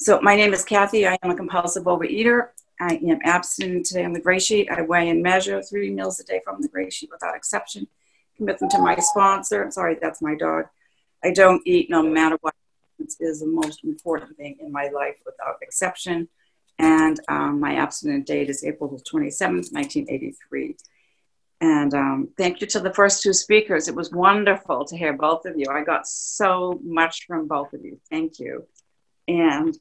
So my name is Kathy. I am a compulsive overeater. I am abstinent today on the gray sheet. I weigh and measure 3 meals a day from the gray sheet without exception. Commit them to my sponsor. Sorry, that's my dog. I don't eat no matter what. It is the most important thing in my life without exception. And my abstinent date is April 27th, 1983. And thank you to the first 2 speakers. It was wonderful to hear both of you. I got so much from both of you. Thank you. And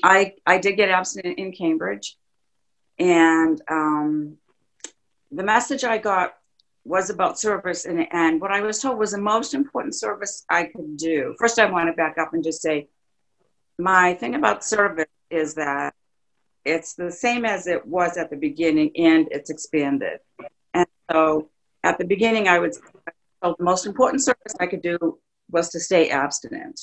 I did get abstinent in Cambridge. And the message I got was about service. And what I was told was the most important service I could do. First, I want to back up and just say, my thing about service is that it's the same as it was at the beginning, and it's expanded. And so at the beginning, I was told the most important service I could do was to stay abstinent,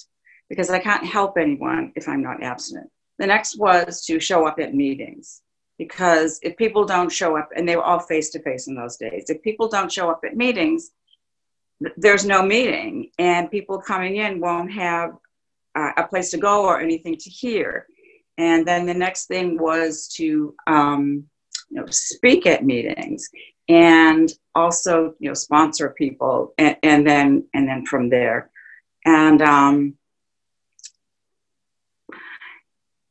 because I can't help anyone if I'm not abstinent. The next was to show up at meetings, because if people don't show up, and they were all face-to-face in those days, if people don't show up at meetings, there's no meeting, and people coming in won't have a place to go or anything to hear. And then the next thing was to speak at meetings, and also sponsor people, and then from there. And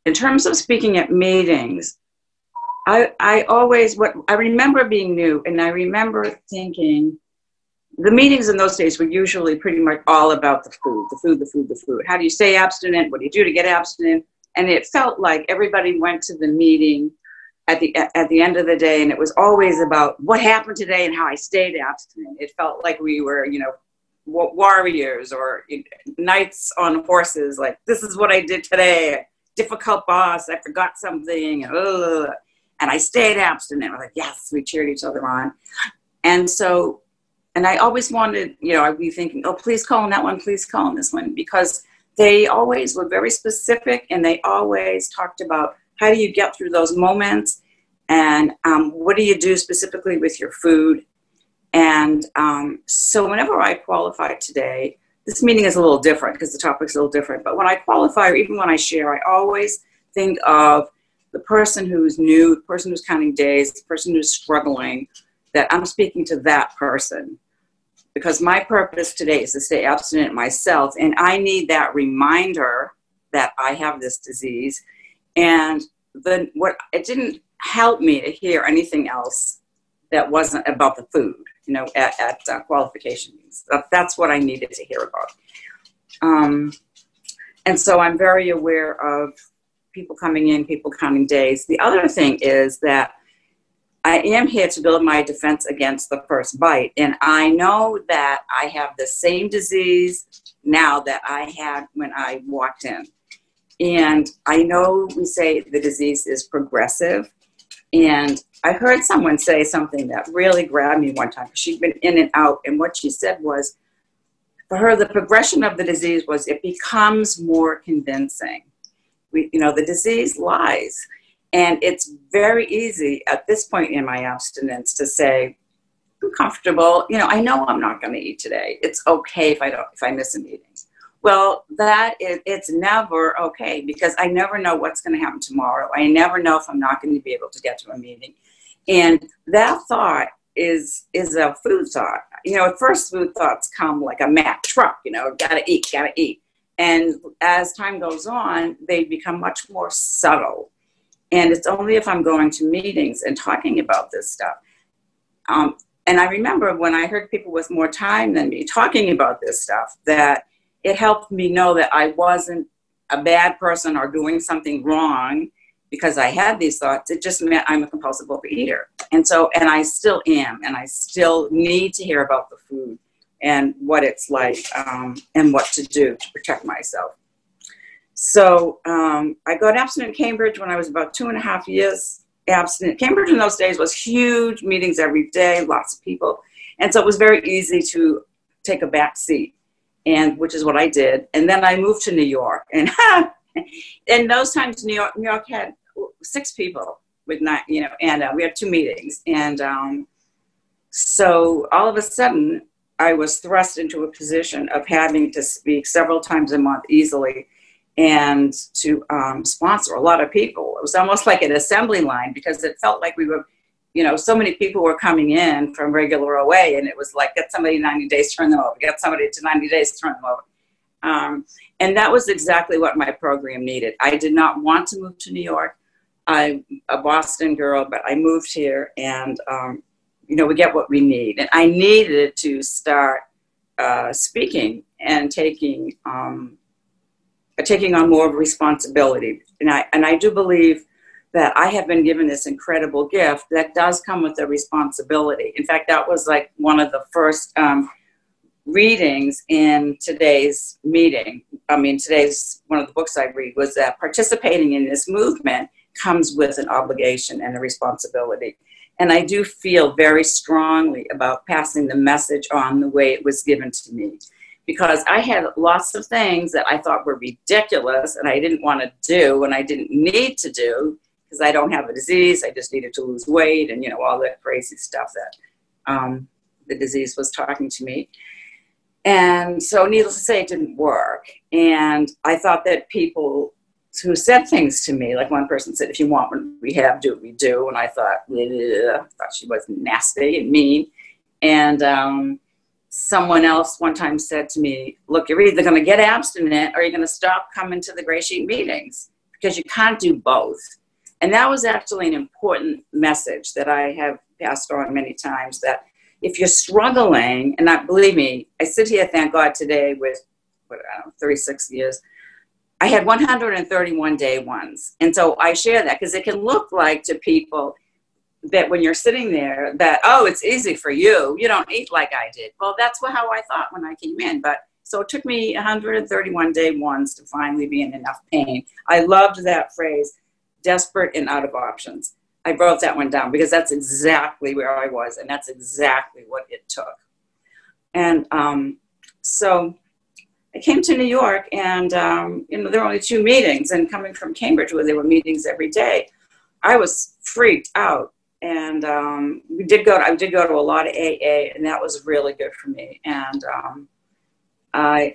in terms of speaking at meetings, I remember being new, and I remember thinking the meetings in those days were usually pretty much all about the food. How do you stay abstinent? What do you do to get abstinent? And it felt like everybody went to the meeting at the end of the day, and it was always about what happened today and how I stayed abstinent. It felt like we were, warriors or knights on horses. Like, this is what I did today. Difficult boss. I forgot something. And I stayed abstinent. We're like, yes, we cheered each other on. And so, and I always wanted, I'd be thinking, oh, please call on that one. Please call on this one, because they always were very specific, and they always talked about how do you get through those moments, and what do you do specifically with your food. And so whenever I qualify today, this meeting is a little different because the topic's a little different, but when I qualify, or even when I share, I always think of the person who's new, the person who's counting days, the person who's struggling, that I'm speaking to that person. Because my purpose today is to stay abstinent myself, and I need that reminder that I have this disease. And then it didn't help me to hear anything else that wasn't about the food, at qualification meetings. That's what I needed to hear about. And so I'm very aware of people coming in, people counting days. The other thing is that I am here to build my defense against the first bite. And I know that I have the same disease now that I had when I walked in. And I know we say the disease is progressive. And I heard someone say something that really grabbed me one time. She'd been in and out. And what she said was, for her, the progression of the disease was it becomes more convincing. The disease lies. And it's very easy at this point in my abstinence to say, I'm comfortable. I know I'm not going to eat today. It's okay if I miss a meeting. Well, it's never okay, because I never know what's going to happen tomorrow. I never know if I'm not going to be able to get to a meeting. And that thought is a food thought. At first, food thoughts come like a Mack truck, gotta eat. And as time goes on, they become much more subtle. And it's only if I'm going to meetings and talking about this stuff. And I remember when I heard people with more time than me talking about this stuff, that it helped me know that I wasn't a bad person or doing something wrong because I had these thoughts. It just meant I'm a compulsive overeater. And I still am. And I still need to hear about the food and what it's like, and what to do to protect myself. So I got abstinent in Cambridge when I was about 2.5 years abstinent. Cambridge in those days was huge, meetings every day, lots of people. And so it was very easy to take a back seat, which is what I did. And then I moved to New York. And in those times, New York had 6 people with and we had 2 meetings. And so all of a sudden, I was thrust into a position of having to speak several times a month easily. and to sponsor a lot of people. It was almost like an assembly line because it felt like we were, so many people were coming in from regular OA, and it was like, get somebody 90 days, turn them over, get somebody to 90 days, turn them over. And that was exactly what my program needed. I did not want to move to New York. I'm a Boston girl, but I moved here, and, we get what we need. And I needed to start speaking and taking on more of responsibility. And I do believe that I have been given this incredible gift that does come with a responsibility. In fact, that was like one of the first readings in today's meeting. Today's one of the books I read was that participating in this movement comes with an obligation and a responsibility. And I do feel very strongly about passing the message on the way it was given to me, because I had lots of things that I thought were ridiculous and I didn't want to do and I didn't need to do because I don't have a disease. I just needed to lose weight and, all that crazy stuff that the disease was talking to me. And so needless to say, it didn't work. And I thought that people who said things to me, like one person said, if you want what we have, do what we do. And I thought she was nasty and mean. And someone else one time said to me, look, you're either going to get abstinent or you're going to stop coming to the Gray Sheet meetings, because you can't do both. And that was actually an important message that I have passed on many times, that if you're struggling, and not believe me, I sit here, thank God, today with 36 years. I had 131 day ones. And so I share that because it can look like to people that when you're sitting there that, oh, it's easy for you. You don't eat like I did. Well, that's how I thought when I came in. But so it took me 131 day ones to finally be in enough pain. I loved that phrase, desperate and out of options. I wrote that one down because that's exactly where I was. And that's exactly what it took. And so I came to New York, and there were only 2 meetings, and coming from Cambridge where there were meetings every day, I was freaked out. And I did go to a lot of AA, and that was really good for me. And I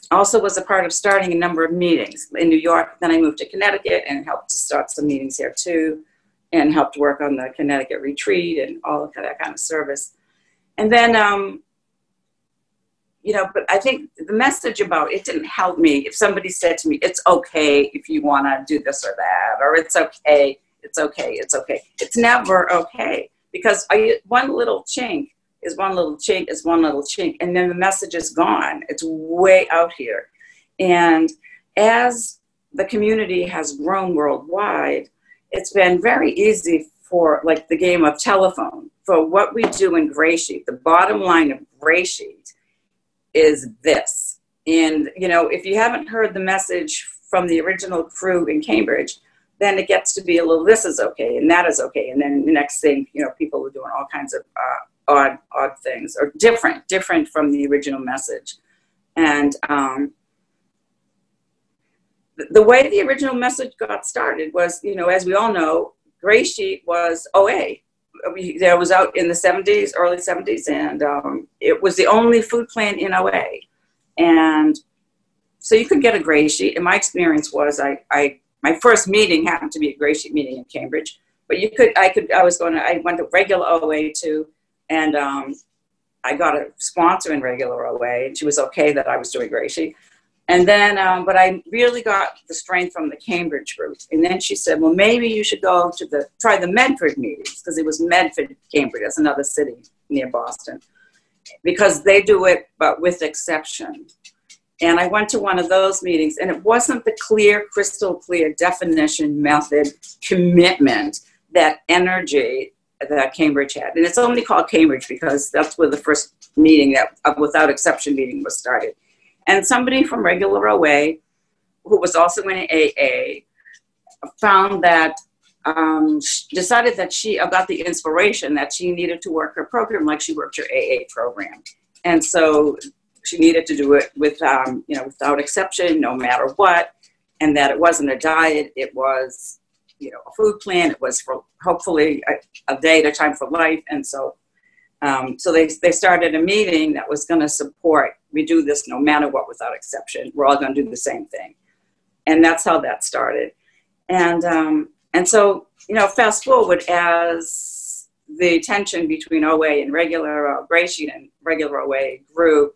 also was a part of starting a number of meetings in New York. Then I moved to Connecticut and helped to start some meetings here too, and helped work on the Connecticut retreat and all of that kind of service. And then but I think the message about it didn't help me if somebody said to me, it's okay if you want to do this or that, or it's okay, it's okay, it's okay. It's never okay, because one little chink is one little chink is one little chink, and then the message is gone. It's way out here. And as the community has grown worldwide, it's been very easy for, like, the game of telephone, for what we do in Gray Sheet. The bottom line of Gray Sheet is this. And, if you haven't heard the message from the original crew in Cambridge, then it gets to be a little, this is okay, and that is okay. And then the next thing, people are doing all kinds of odd things, or different from the original message. And the way the original message got started was, as we all know, Gray Sheet was OA. It was out in the 70s, early 70s, and it was the only food plan in OA. And so you could get a Gray Sheet. And my experience was my first meeting happened to be a Gray Sheet meeting in Cambridge. But I went to regular OA too, and I got a sponsor in regular OA, and she was okay that I was doing Gray Sheet. And then, but I really got the strength from the Cambridge group. And then she said, well, maybe you should go to try the Medford meetings, because it was Medford, Cambridge. That's another city near Boston, because they do it, but with exception. And I went to one of those meetings, and it wasn't the clear, crystal clear definition, method, commitment, that energy that Cambridge had. And it's only called Cambridge because that's where the first meeting, that without exception meeting, was started. And somebody from regular OA, who was also in AA, found that, decided that she got the inspiration that she needed to work her program like she worked her AA program. And so she needed to do it with, without exception, no matter what, and that it wasn't a diet, it was, a food plan, it was for hopefully a day at a time for life. And so they started a meeting that was going to support, we do this no matter what, without exception. We're all going to do the same thing. And that's how that started. And so, you know, fast forward as the tension between OA and regular Gray Sheet and regular OA grew,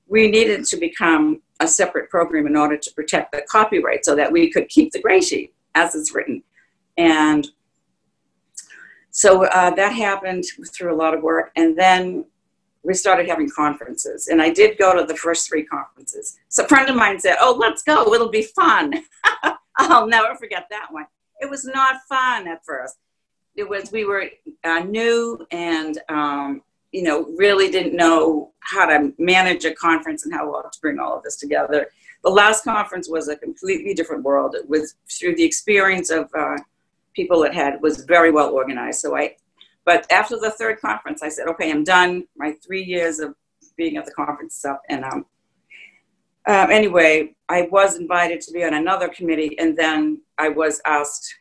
we needed to become a separate program in order to protect the copyright so that we could keep the Gray Sheet as it's written. And so that happened through a lot of work. And then we started having conferences. And I did go to the first 3 conferences. So a friend of mine said, oh, let's go. It'll be fun. I'll never forget that one. It was not fun at first. It was, we were new and, you know, really didn't know how to manage a conference and how well to bring all of this together. The last conference was a completely different world. It was through the experience of people it was very well organized. So but after the 3rd conference, I said, okay, I'm done. My 3 years of being at the conference is up. And anyway, I was invited to be on another committee, and then I was asked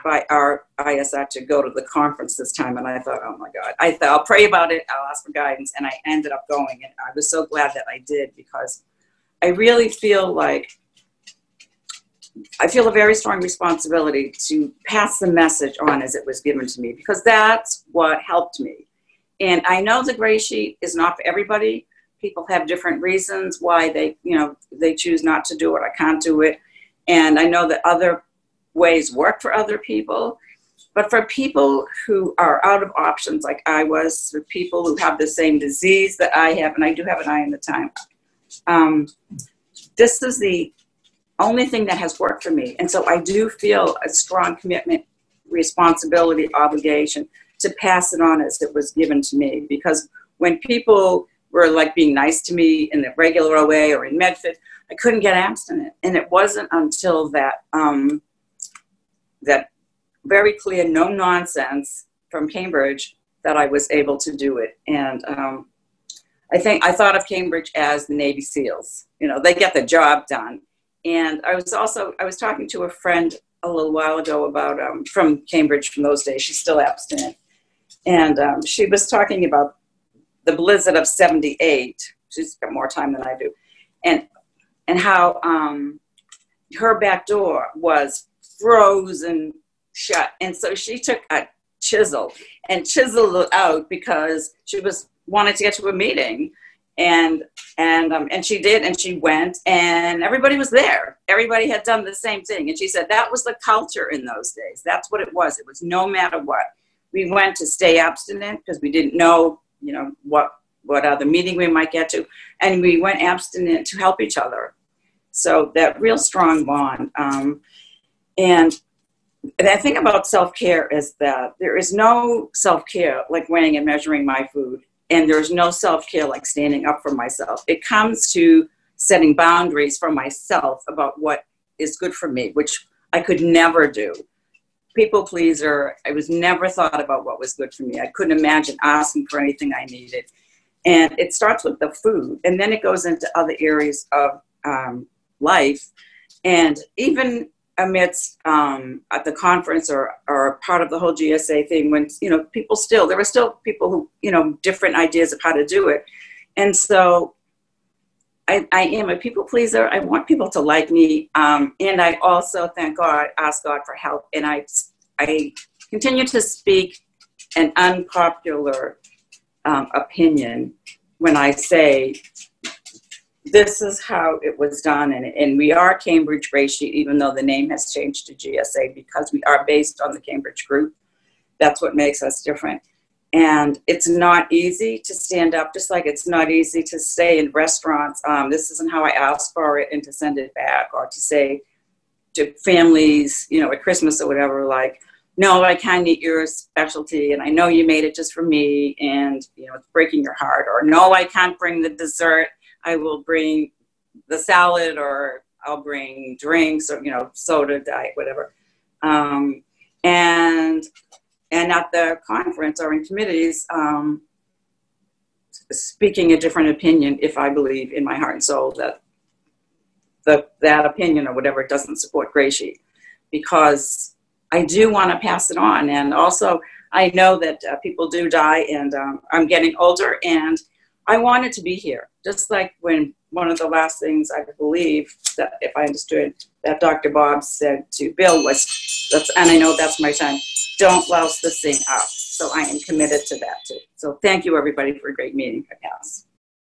by our ISR to go to the conference this time. And I thought, oh my God, I thought, I'll pray about it. I'll ask for guidance. And I ended up going. And I was so glad that I did, because I really feel like I feel a very strong responsibility to pass the message on as it was given to me, because that's what helped me. And I know the Gray Sheet is not for everybody. People have different reasons why they, you know, they choose not to do it. I can't do it. And I know that other ways work for other people. But for people who are out of options like I was, for people who have the same disease that I have, and I do have an eye in the time, this is the only thing that has worked for me. And so I do feel a strong commitment, responsibility, obligation to pass it on as it was given to me. Because when people were like being nice to me in the regular OA or in MedFit, I couldn't get abstinent. And it wasn't until that, that very clear no nonsense from Cambridge that I was able to do it. And I thought of Cambridge as the Navy SEALs. You know, they get the job done. And I was talking to a friend a little while ago about, from Cambridge from those days. She's still abstinent. And she was talking about the blizzard of 78. She's got more time than I do. And how her back door was frozen shut. And so she took a chisel and chiseled it out because she wanted to get to a meeting. And she did, and she went, and everybody was there. Everybody had done the same thing. And she said that was the culture in those days. That's what it was. It was no matter what. We went to stay abstinent because we didn't know, you know, what other meeting we might get to. And we went abstinent to help each other. So that real strong bond. And the thing about self-care is that there is no self-care like weighing and measuring my food. And there's no self-care like standing up for myself. It comes to setting boundaries for myself about what is good for me, which I could never do. People pleaser, I was never thought about what was good for me. I couldn't imagine asking for anything I needed. And it starts with the food, and then it goes into other areas of life. And even amidst at the conference or part of the whole GSA thing, when, you know, there were still people who, you know, different ideas of how to do it. And so I am a people pleaser. I want people to like me. And I also, thank God, ask God for help. And I continue to speak an unpopular opinion when I say, this is how it was done. And we are Cambridge Gray Sheet, even though the name has changed to GSA, because we are based on the Cambridge group. That's what makes us different. And it's not easy to stand up, just like it's not easy to say in restaurants, this isn't how I asked for it, and to send it back, or to say to families, you know, at Christmas or whatever, like, no, I can't eat your specialty, and I know you made it just for me, and, you know, it's breaking your heart. Or, no, I can't bring the dessert. I will bring the salad, or I'll bring drinks, or, you know, soda, diet, whatever. And at the conference or in committees, speaking a different opinion if I believe in my heart and soul that that opinion or whatever doesn't support Gray Sheet, because I do want to pass it on. And also, I know that people do die, and I'm getting older, and I wanted to be here. Just like when one of the last things I believe that, if I understood, that Dr. Bob said to Bill was, and I know that's my son, don't louse this thing up. So I am committed to that too. So thank you everybody for a great meeting. I pass.